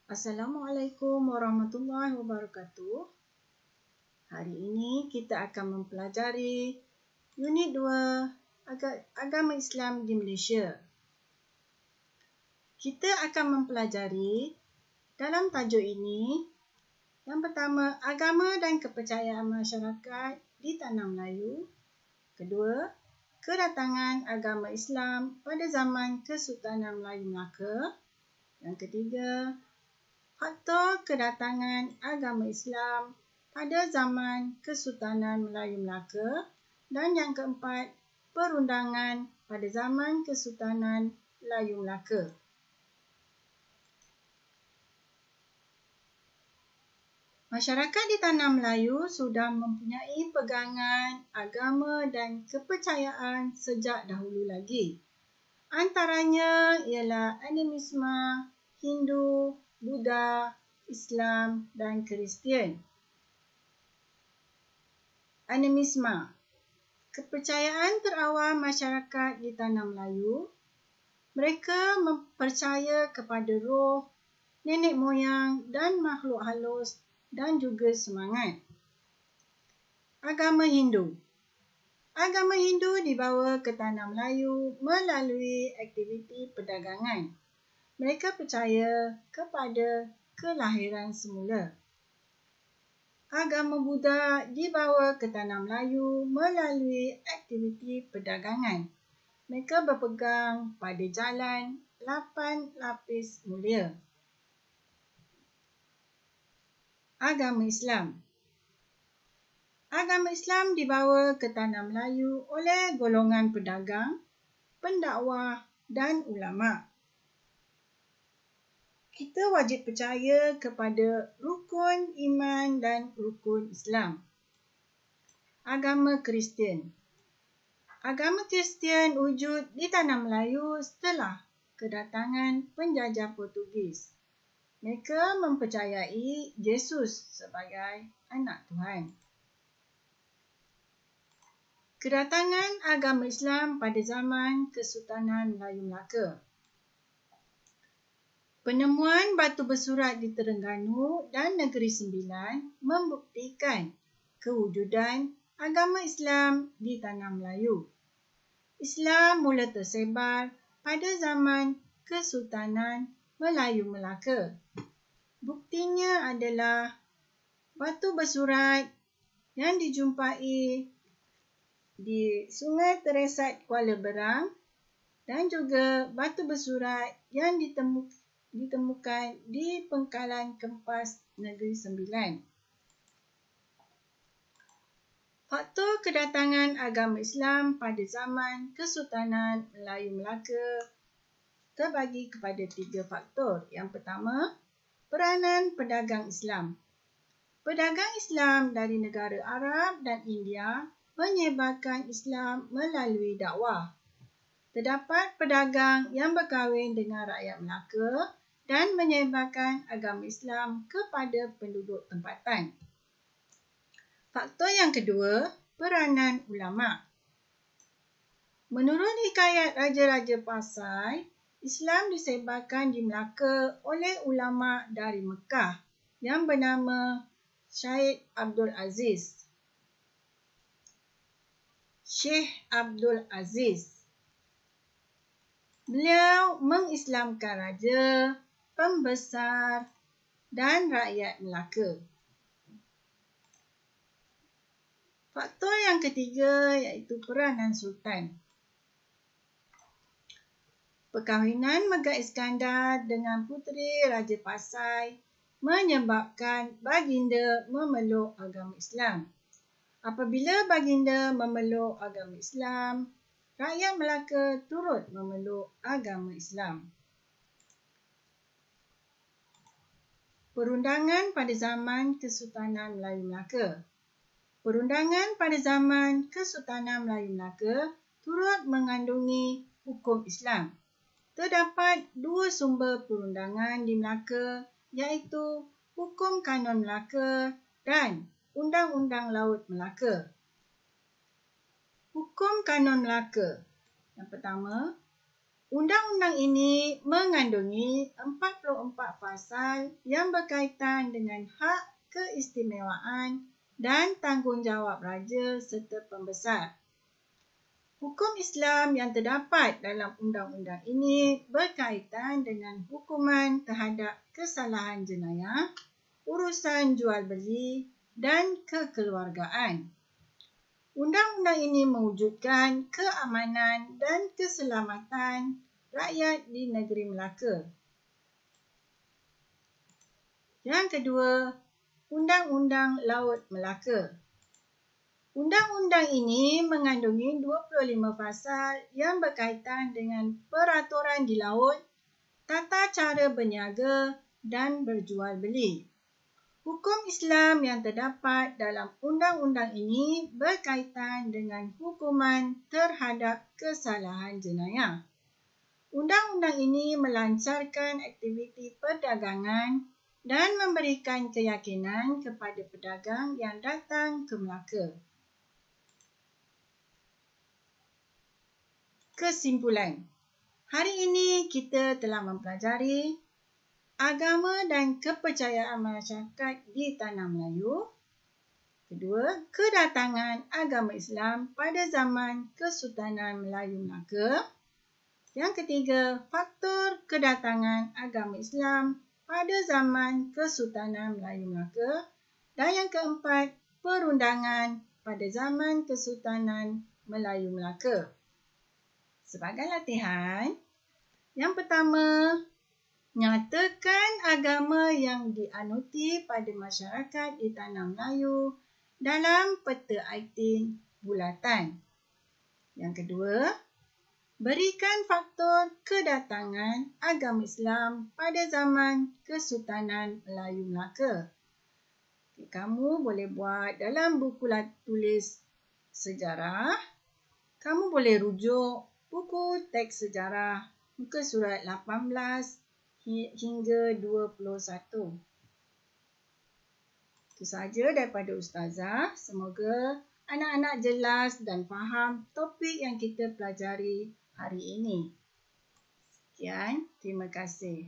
Assalamualaikum warahmatullahi wabarakatuh. Hari ini kita akan mempelajari Unit 2 Agama Islam di Malaysia. Kita akan mempelajari dalam tajuk ini yang pertama, agama dan kepercayaan masyarakat di Tanah Melayu. Kedua, kedatangan agama Islam pada zaman Kesultanan Melayu Melaka. Yang ketiga, faktor kedatangan agama Islam pada zaman Kesultanan Melayu Melaka. Dan yang keempat, perundangan pada zaman Kesultanan Melayu Melaka. Masyarakat di Tanah Melayu sudah mempunyai pegangan agama dan kepercayaan sejak dahulu lagi. Antaranya ialah animisme, Hindu, Buddha, Islam dan Kristian. Animisme, kepercayaan terawal masyarakat di Tanah Melayu. Mereka percaya kepada roh, nenek moyang dan makhluk halus dan juga semangat. Agama Hindu. Agama Hindu dibawa ke Tanah Melayu melalui aktiviti perdagangan. Mereka percaya kepada kelahiran semula. Agama Buddha dibawa ke Tanah Melayu melalui aktiviti perdagangan. Mereka berpegang pada jalan 8 lapis mulia. Agama Islam. Agama Islam dibawa ke Tanah Melayu oleh golongan pedagang, pendakwah dan ulama. Kita wajib percaya kepada rukun iman dan rukun Islam. Agama Kristian. Agama Kristian wujud di Tanah Melayu setelah kedatangan penjajah Portugis. Mereka mempercayai Yesus sebagai anak Tuhan. Kedatangan agama Islam pada zaman Kesultanan Melayu Melaka. Penemuan batu bersurat di Terengganu dan Negeri Sembilan membuktikan kewujudan agama Islam di Tanah Melayu. Islam mula tersebar pada zaman Kesultanan Melayu Melaka. Buktinya adalah batu bersurat yang dijumpai di Sungai Teresat Kuala Berang dan juga batu bersurat yang ditemukan di Pengkalan Kempas Negeri Sembilan. Faktor kedatangan agama Islam pada zaman Kesultanan Melayu Melaka terbagi kepada 3 faktor. Yang pertama, peranan pedagang Islam. Pedagang Islam dari negara Arab dan India menyebarkan Islam melalui dakwah. Terdapat pedagang yang berkahwin dengan rakyat Melaka dan menyebarkan agama Islam kepada penduduk tempatan. Faktor yang kedua, peranan ulama. Menurut hikayat Raja-Raja Pasai, Islam disebarkan di Melaka oleh ulama dari Mekah yang bernama Syekh Abdul Aziz. Syekh Abdul Aziz. Beliau mengislamkan raja, pembesar dan rakyat Melaka. Faktor yang ketiga iaitu peranan sultan. Perkahwinan Megat Iskandar dengan puteri Raja Pasai menyebabkan baginda memeluk agama Islam. Apabila baginda memeluk agama Islam, rakyat Melaka turut memeluk agama Islam. Perundangan pada zaman Kesultanan Melayu Melaka. Perundangan pada zaman Kesultanan Melayu Melaka turut mengandungi hukum Islam. Terdapat 2 sumber perundangan di Melaka iaitu Hukum Kanon Melaka dan Undang-Undang Laut Melaka. Hukum Kanon Melaka. Yang pertama, Undang-undang ini mengandungi 44 pasal yang berkaitan dengan hak keistimewaan dan tanggungjawab raja serta pembesar. Hukum Islam yang terdapat dalam undang-undang ini berkaitan dengan hukuman terhadap kesalahan jenayah, urusan jual beli dan kekeluargaan. Undang-undang ini mewujudkan keamanan dan keselamatan rakyat di negeri Melaka. Yang kedua, Undang-Undang Laut Melaka. Undang-undang ini mengandungi 25 pasal yang berkaitan dengan peraturan di laut, tata cara berniaga dan berjual beli. Hukum Islam yang terdapat dalam undang-undang ini berkaitan dengan hukuman terhadap kesalahan jenayah. Undang-undang ini melancarkan aktiviti perdagangan dan memberikan keyakinan kepada pedagang yang datang ke Melaka. Kesimpulan. Hari ini kita telah mempelajari agama dan kepercayaan masyarakat di Tanah Melayu. Kedua, kedatangan agama Islam pada zaman Kesultanan Melayu Melaka. Yang ketiga, faktor kedatangan agama Islam pada zaman Kesultanan Melayu Melaka. Dan yang keempat, perundangan pada zaman Kesultanan Melayu Melaka. Sebagai latihan, yang pertama, nyatakan agama yang dianuti pada masyarakat di Tanah Melayu dalam peta aitin bulatan. Yang kedua, berikan faktor kedatangan agama Islam pada zaman Kesultanan Melayu Melaka. Kamu boleh buat dalam buku tulis sejarah. Kamu boleh rujuk buku teks sejarah muka surat 18 hingga 21. Itu sahaja daripada Ustazah. Semoga anak-anak jelas dan faham topik yang kita pelajari hari ini. Sekian, terima kasih.